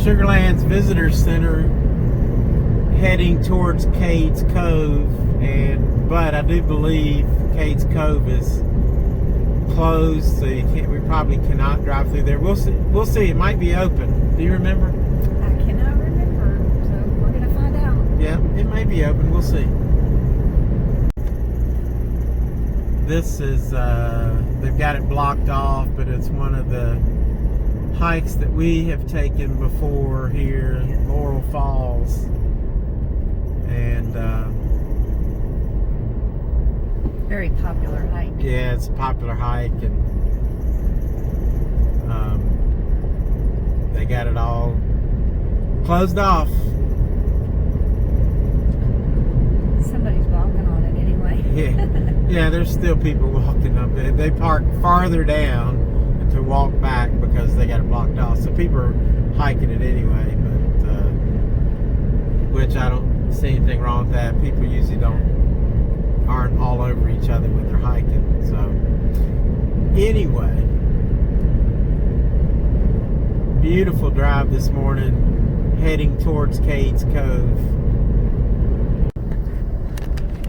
Sugarland's Visitor Center, heading towards Cades Cove, but I do believe Cades Cove is closed, so we probably cannot drive through there. We'll see. We'll see. It might be open. Do you remember? I cannot remember, so we're gonna find out. Yeah, it may be open. We'll see. This is they've got it blocked off, but it's one of the hikes that we have taken before here in Laurel Falls, and Very popular hike. yeah, it's a popular hike, and they got it all closed off. Somebody's walking on it anyway. Yeah, there's still people walking up there. They park farther down to walk back because they got it blocked off. So people are hiking it anyway, but which I don't see anything wrong with that. People usually aren't all over each other when they're hiking. So anyway, beautiful drive this morning, heading towards Cades Cove.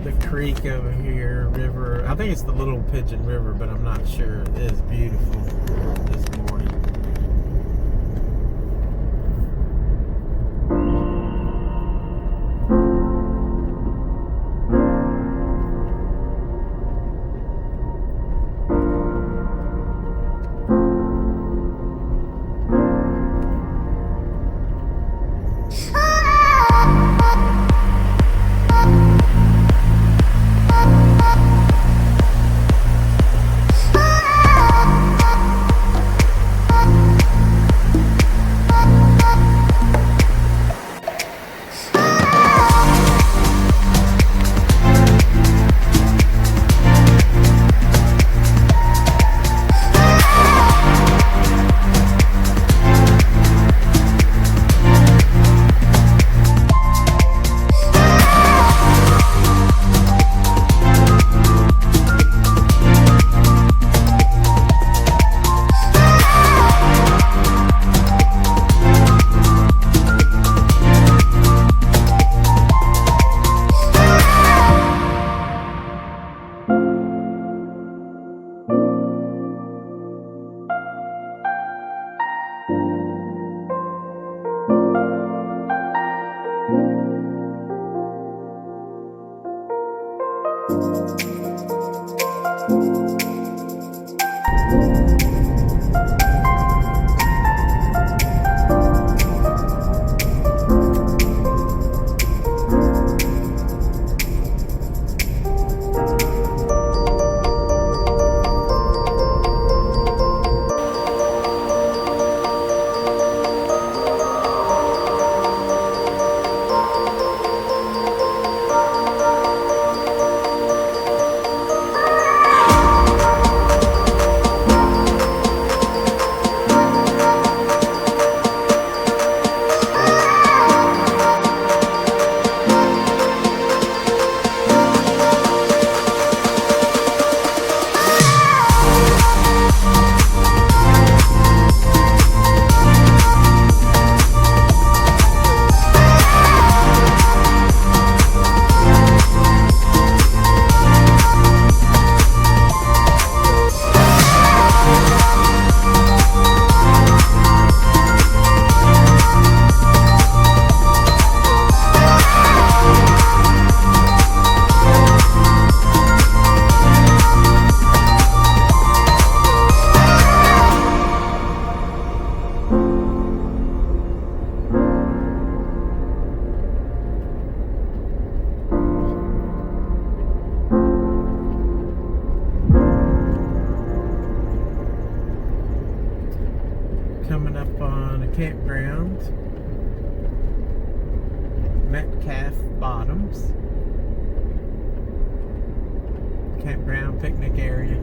The creek over here, river. I think it's the Little Pigeon River, but I'm not sure. It is beautiful this morning. Coming up on a campground, Metcalf Bottoms campground picnic area.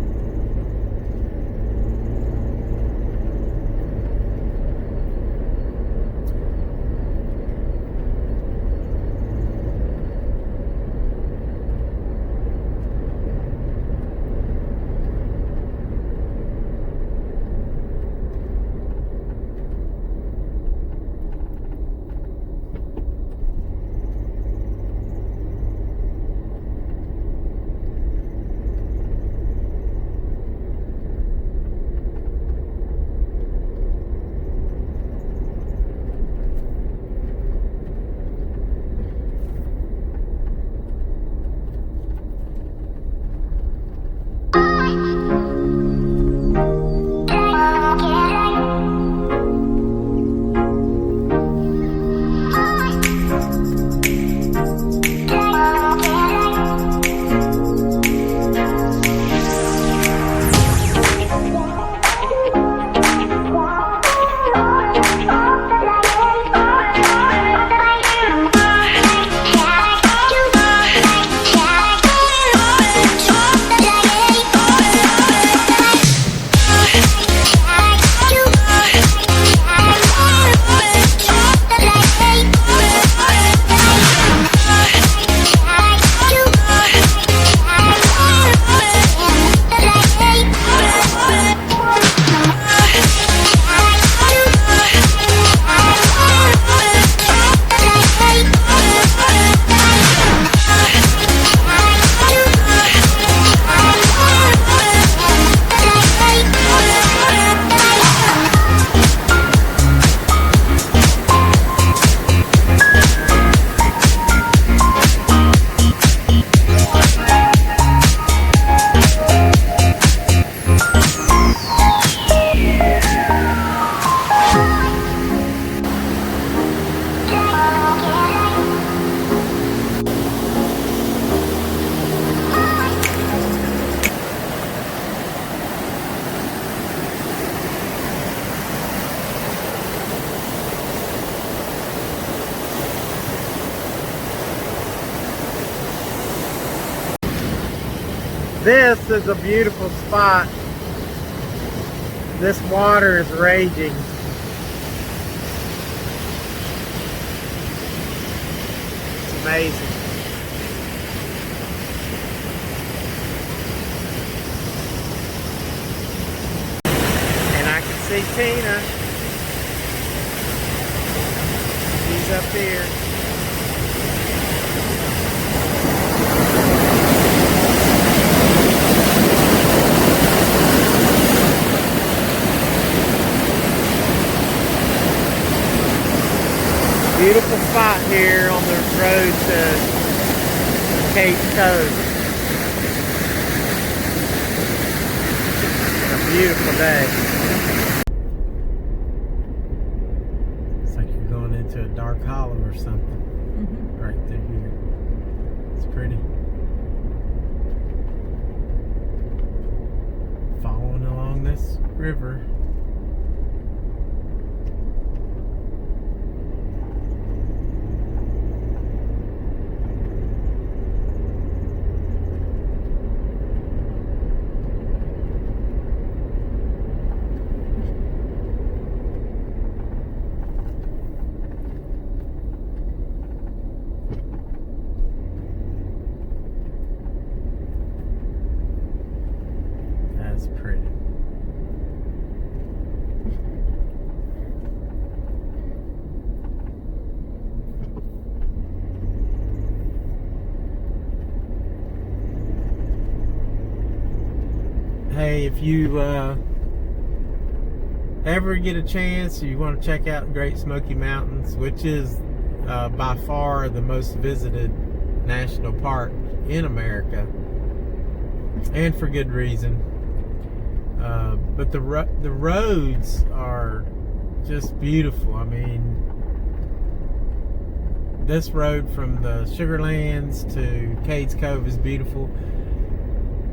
This is a beautiful spot. This water is raging. It's amazing. And I can see Tina. She's up here. Beautiful spot here on the road to Cades Cove. It's a beautiful day. It's like you're going into a dark hollow or something. Right through here. It's pretty. Following along this river. That's pretty. Hey, if you ever get a chance, you want to check out Great Smoky Mountains, which is by far the most visited national park in America, and for good reason. But the roads are just beautiful. I mean, this road from the Sugarlands to Cades Cove is beautiful,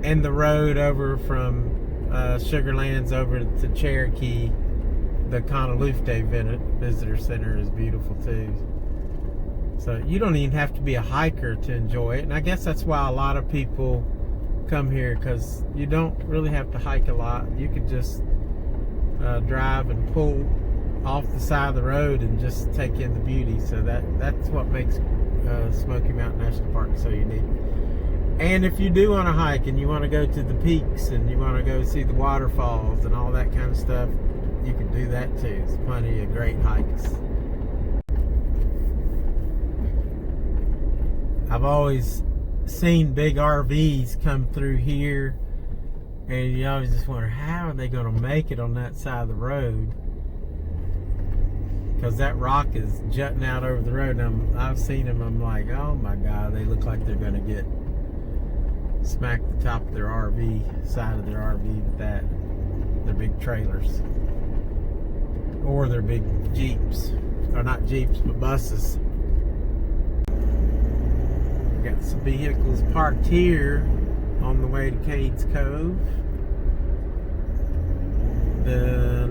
and the road over from Sugarlands over to Cherokee, the Gatlinburg Visitor Center, is beautiful too. So you don't even have to be a hiker to enjoy it, and I guess that's why a lot of people come here, because you don't really have to hike a lot. You could just drive and pull off the side of the road and just take in the beauty. So that's what makes Smoky Mountain National Park so unique. And if you do want to hike and you want to go to the peaks and you want to go see the waterfalls and all that kind of stuff, you can do that too. There's plenty of great hikes. I've always seen big RVs come through here, and you always just wonder, how are they going to make it on that side of the road? Because that rock is jutting out over the road, and I've seen them. I'm like, oh my God, they look like they're going to get smack the top of their RV, side of their RV with that. Their big trailers, or their big Jeeps, or not Jeeps, but buses. Got some vehicles parked here on the way to Cades Cove. The,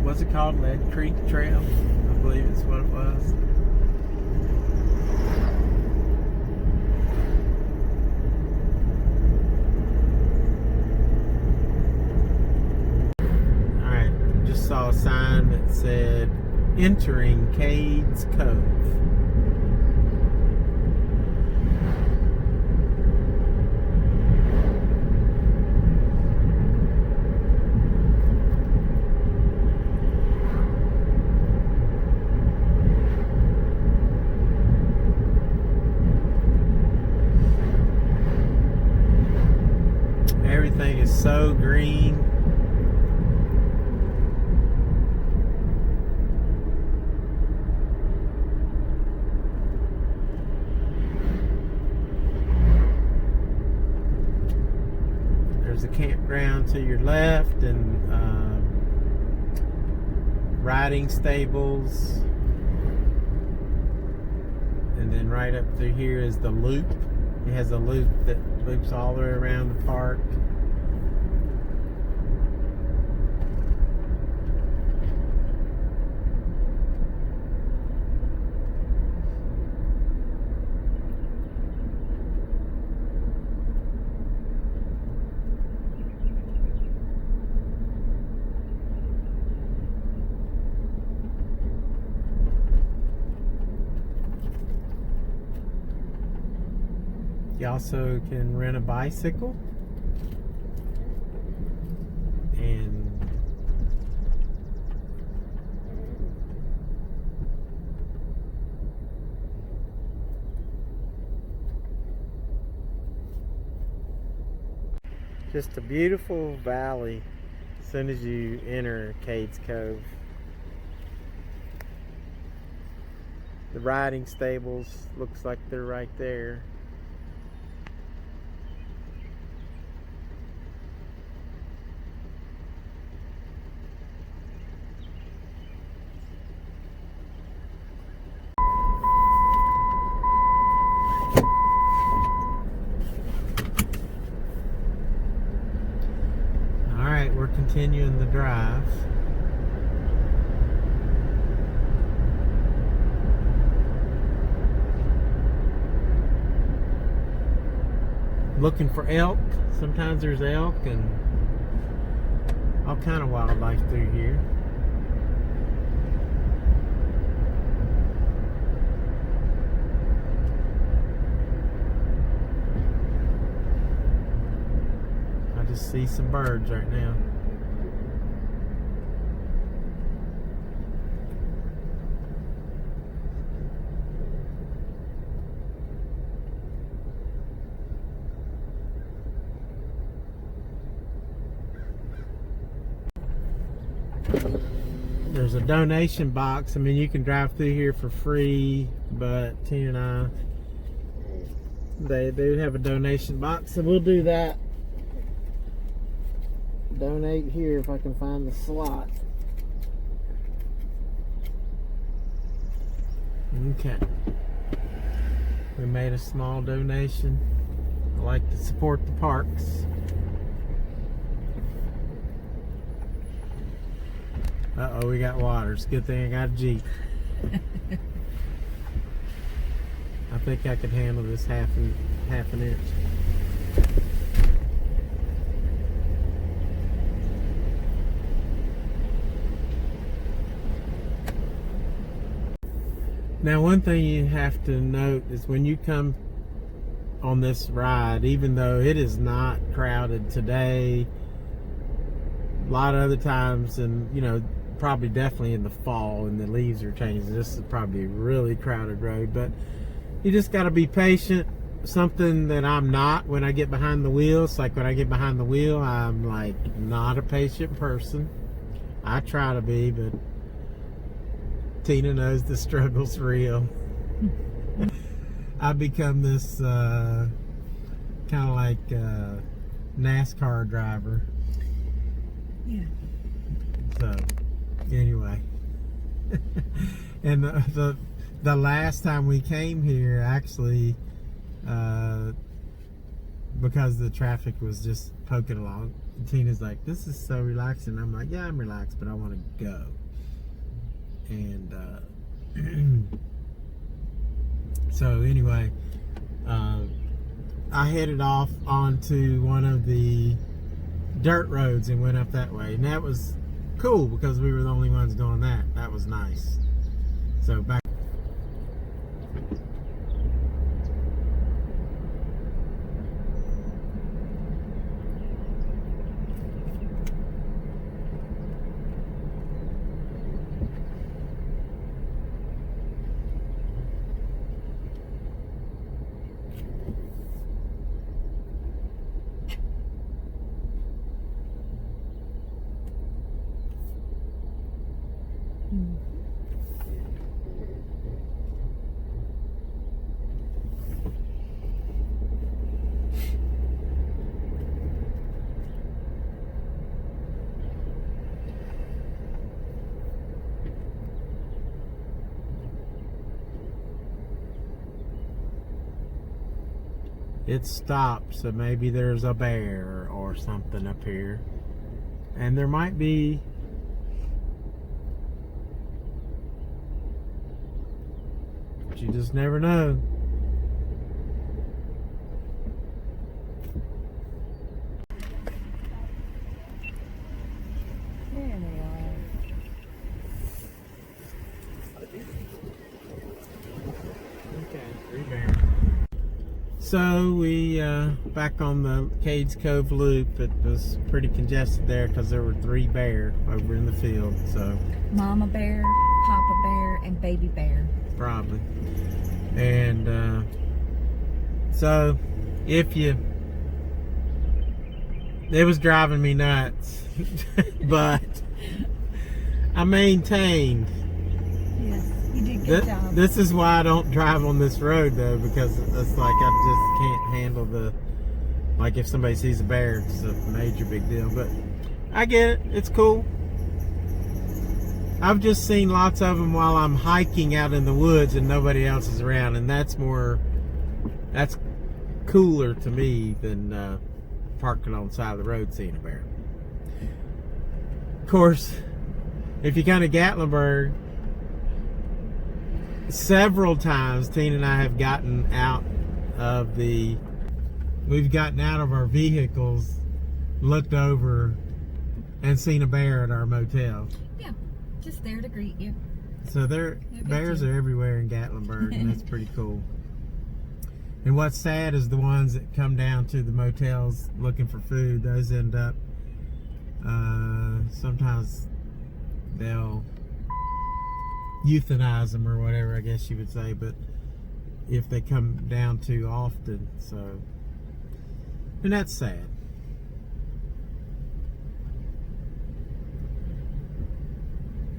what's it called? Lead Creek Trail, I believe is what it was. Alright, just saw a sign that said entering Cades Cove. Everything is so green. There's a campground to your left, and riding stables. And then right up through here is the loop. It has a loop that loops all the way around the park. You also can rent a bicycle. And just a beautiful valley as soon as you enter Cades Cove. The riding stables looks like they're right there. Alright, we're continuing the drive. Looking for elk. Sometimes there's elk and all kind of wildlife through here. I just see some birds right now. There's a donation box. I mean, you can drive through here for free, but Tina and they do have a donation box, so we'll do that. Donate here if I can find the slot. Okay. We made a small donation. I like to support the parks. Uh-oh, we got water. It's a good thing I got a Jeep. I think I could handle this half an inch. Now, one thing you have to note is when you come on this ride, even though it is not crowded today, a lot of other times, and you know, probably definitely in the fall and the leaves are changing, this is probably a really crowded road, but you just got to be patient. Something that I'm not when I get behind the wheel. It's like when I get behind the wheel, I'm like not a patient person. I try to be, but Tina knows the struggle's real. I become this kind of like NASCAR driver. Yeah. So anyway, and the last time we came here, actually, because the traffic was just poking along, Tina's like, "This is so relaxing." I'm like, "Yeah, I'm relaxed, but I want to go." And so anyway, I headed off onto one of the dirt roads and went up that way, and that was cool because we were the only ones doing that. That was nice. So back. It stopped, so maybe there's a bear or something up here. And there might be. But you just never know. There they are. Okay, 3 bears. So we back on the Cades Cove Loop. It was pretty congested there because there were 3 bear over in the field. So Mama bear, Papa bear, and baby bear. probably. And so if you, it was driving me nuts, but I maintained. Yes, you did good job. This is why I don't drive on this road though, because it's like I just can't handle the, like if somebody sees a bear, it's a major big deal. But I get it, it's cool. I've just seen lots of them while I'm hiking out in the woods and nobody else is around, and that's cooler to me than parking on the side of the road seeing a bear. Of course, if you come to Gatlinburg, several times Tina and I have gotten out of our vehicles, looked over, and seen a bear at our motel. Yeah, just there to greet you. So bears are everywhere in Gatlinburg, and that's pretty cool. And what's sad is the ones that come down to the motels looking for food, those end up, sometimes they'll euthanize them or whatever, I guess you would say, but if they come down too often, so, and that's sad.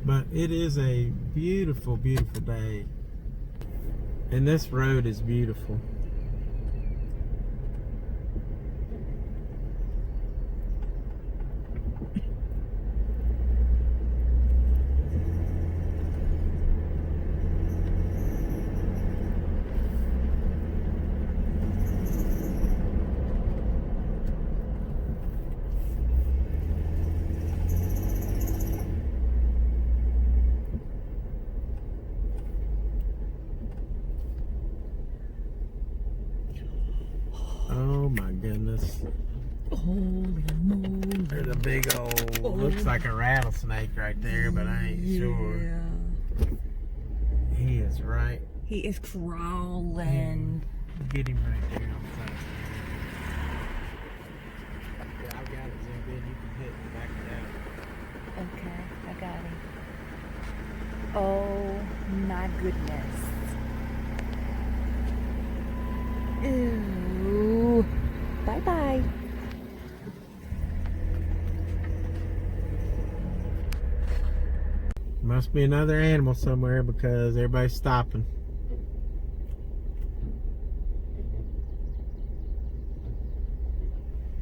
But it is a beautiful, beautiful day, and this road is beautiful. Oh my goodness. Holy moly. There's a big old, looks like a rattlesnake right there, but I ain't sure. He is right. He is crawling. Get him right there on the side. Yeah, I've got it zoomed in. You can hit and back it out. Okay, I got him. Oh my goodness. Ooh. Bye-bye. Must be another animal somewhere because everybody's stopping.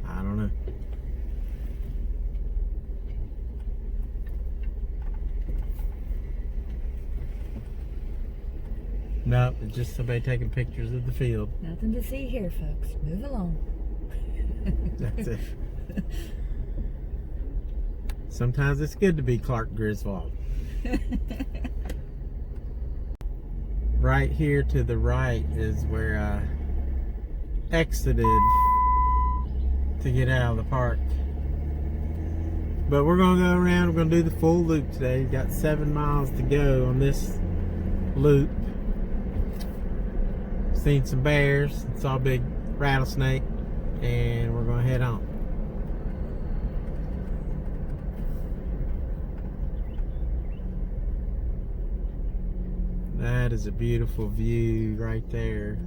I don't know. Nope, it's just somebody taking pictures of the field. Nothing to see here, folks. Move along. That's it. Sometimes it's good to be Clark Griswold. Right here to the right is where I exited to get out of the park. But we're going to go around, we're going to do the full loop today. We've got 7 miles to go on this loop. Seen some bears, saw a big rattlesnake, and we're going to head on. That is a beautiful view right there.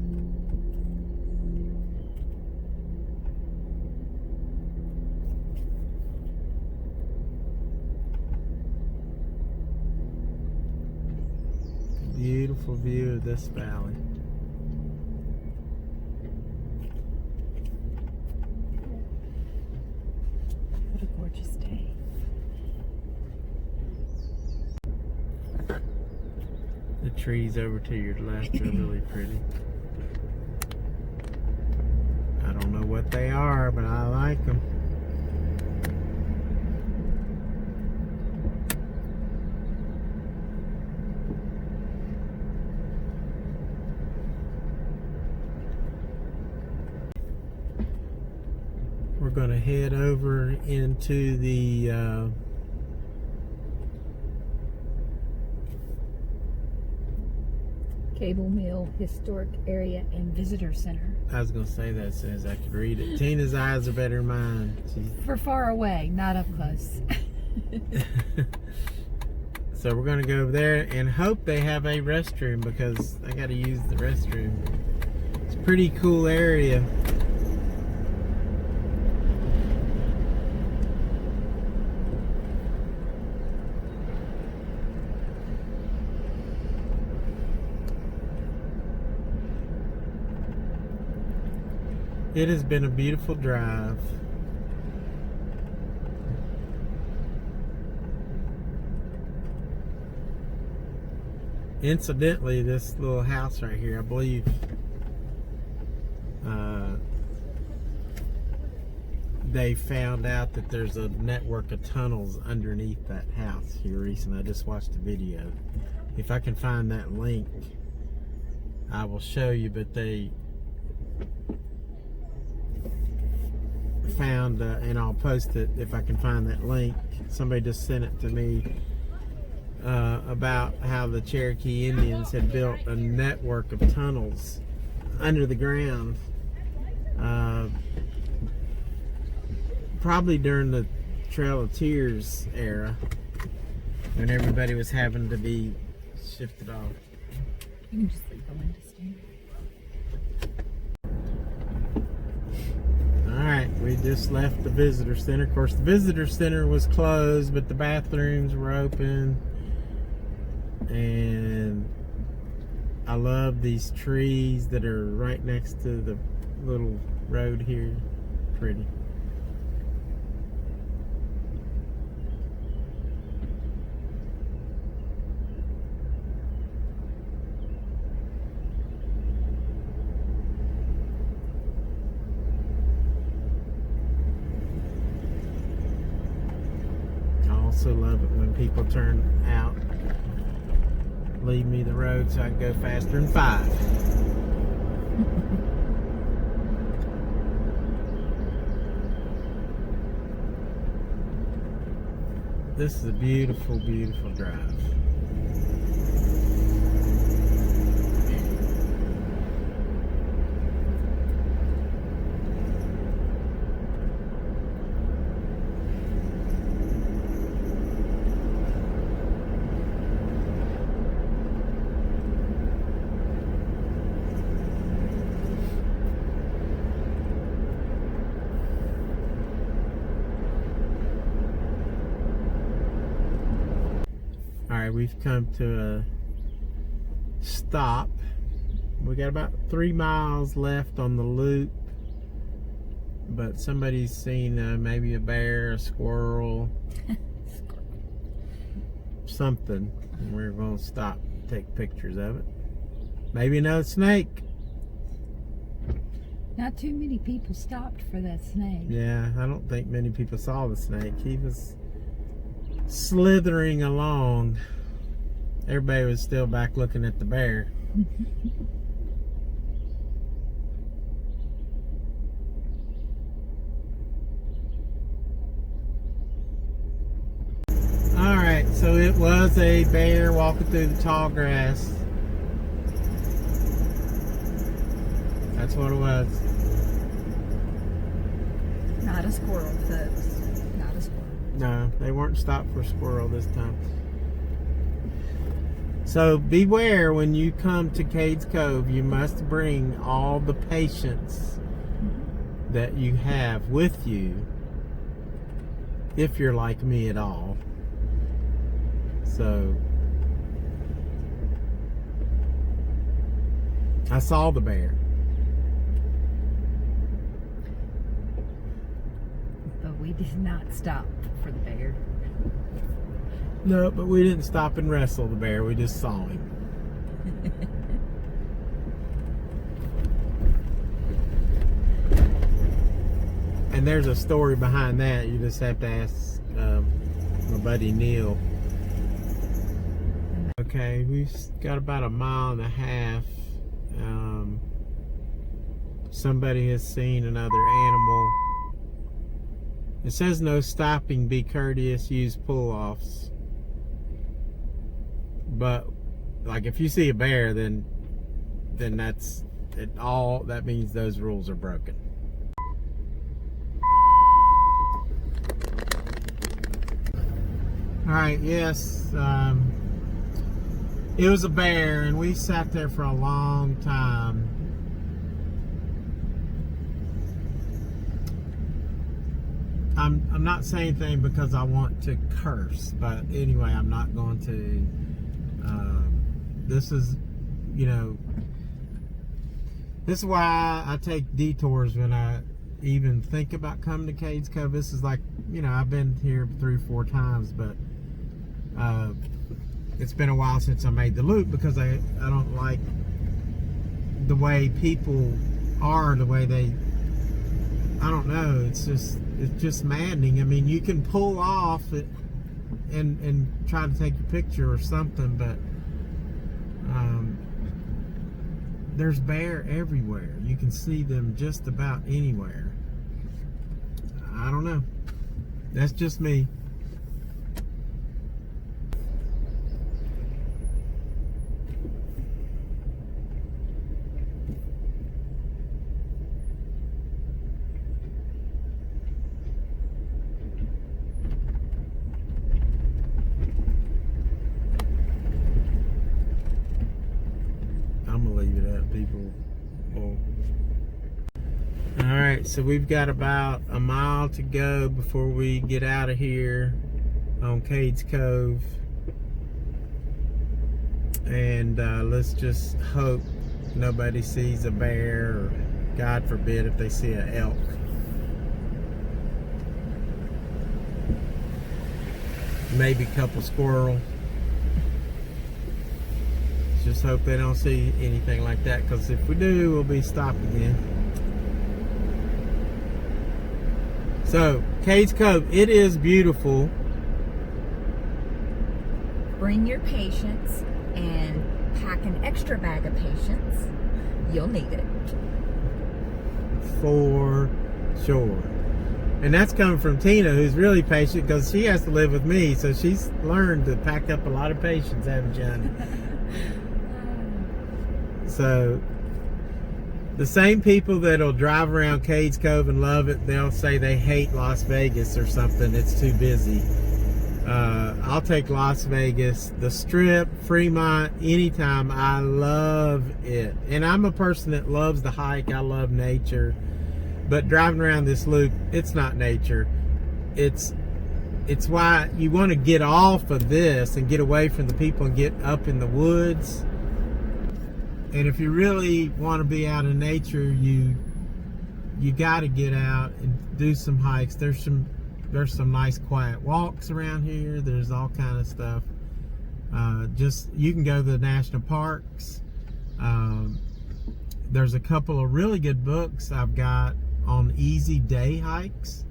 Beautiful view of this valley. What a gorgeous day. The trees over to your left are really pretty. I don't know what they are, but I like them. We're going to head over into the Cable Mill Historic Area and Visitor Center. I was going to say that as soon as I could read it. Tina's eyes are better than mine. For far away, not up close. So we're going to go over there and hope they have a restroom because I got to use the restroom. It's a pretty cool area. It has been a beautiful drive. Incidentally, this little house right here, I believe they found out that there's a network of tunnels underneath that house here recently. I just watched a video. If I can find that link, I will show you, but they found, and I'll post it if I can find that link. Somebody just sent it to me about how the Cherokee Indians had built a network of tunnels under the ground, probably during the Trail of Tears era when everybody was having to be shifted off. You can just leave the window stand. Alright, we just left the visitor center. Of course, the visitor center was closed, but the bathrooms were open. And I love these trees that are right next to the little road here. Pretty. I also love it when people turn out, leave me the road so I can go faster than 5. This is a beautiful, beautiful drive. Alright, we've come to a stop. We got about 3 miles left on the loop, but somebody's seen maybe a bear, a squirrel, something, and we're going to stop and take pictures of it. Maybe another snake. Not too many people stopped for that snake. Yeah, I don't think many people saw the snake. He was slithering along. Everybody was still back looking at the bear. Alright, so it was a bear walking through the tall grass. That's what it was. Not a squirrel, folks. Not a squirrel. No, they weren't stopped for squirrel this time. So beware when you come to Cades Cove. You must bring all the patience that you have with you, if you're like me at all. So I saw the bear. But we did not stop for the bear. No, but we didn't stop and wrestle the bear. We just saw him. And there's a story behind that. You just have to ask my buddy Neil. Okay, we've got about 1.5 miles. Somebody has seen another animal. It says no stopping, be courteous, use pull-offs. But, like, if you see a bear, then then that's it. All that means those rules are broken. All right, yes, it was a bear, and we sat there for a long time. I'm not saying anything because I want to curse, but anyway, I'm not going to. This is, this is why I take detours when I even think about coming to Cades Cove. This is like, I've been here 3 or 4 times, but it's been a while since I made the loop because I don't like the way people are, the way they, I don't know, it's just maddening. I mean, you can pull off and try to take a picture or something, but there's bear everywhere. You can see them just about anywhere. I don't know. That's just me. I'm gonna leave it at people. Well, all right, so we've got about a mile to go before we get out of here on Cades Cove, and let's just hope nobody sees a bear, or God forbid if they see an elk. Maybe a couple squirrel. Just hope they don't see anything like that, because if we do, we'll be stopped again. So, Cades Cove, it is beautiful. Bring your patience and pack an extra bag of patience. You'll need it. For sure. And that's coming from Tina, who's really patient, because she has to live with me, so she's learned to pack up a lot of patience, haven't you, honey? So, the same people that'll drive around Cades Cove and love it, they'll say they hate Las Vegas or something, it's too busy. I'll take Las Vegas, the Strip, Fremont, anytime. I love it. And I'm a person that loves the hike. I love nature. But driving around this loop, it's not nature. It's why you want to get off of this and get away from the people and get up in the woods. And if you really want to be out in nature, you got to get out and do some hikes. There's some nice quiet walks around here. There's all kind of stuff. You can go to the national parks. There's a couple of really good books I've got on easy day hikes,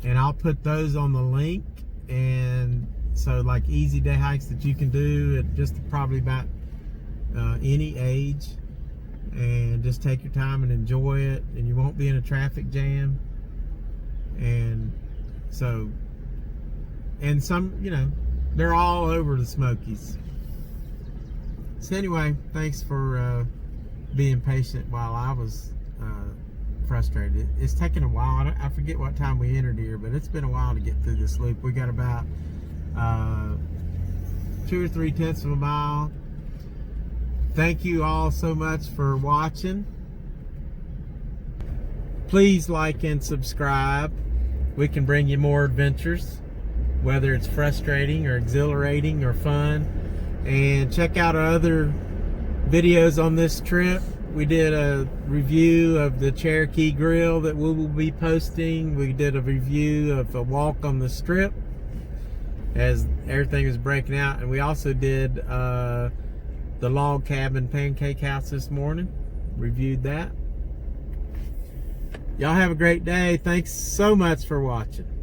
and I'll put those on the link. And so, like, easy day hikes that you can do at just probably about any age, and just take your time and enjoy it, and you won't be in a traffic jam. And so, and some, they're all over the Smokies. So anyway, thanks for being patient while I was frustrated. It's taken a while. I forget what time we entered here, but it's been a while to get through this loop. We got about 2 or 3 tenths of a mile. Thank you all so much for watching. Please like and subscribe. We can bring you more adventures, whether it's frustrating or exhilarating or fun. And check out our other videos on this trip. We did a review of the Cherokee Grill that we will be posting. We did a review of a walk on the Strip as everything is breaking out. And we also did the log cabin pancake house this morning. Reviewed that. Y'all have a great day. Thanks so much for watching.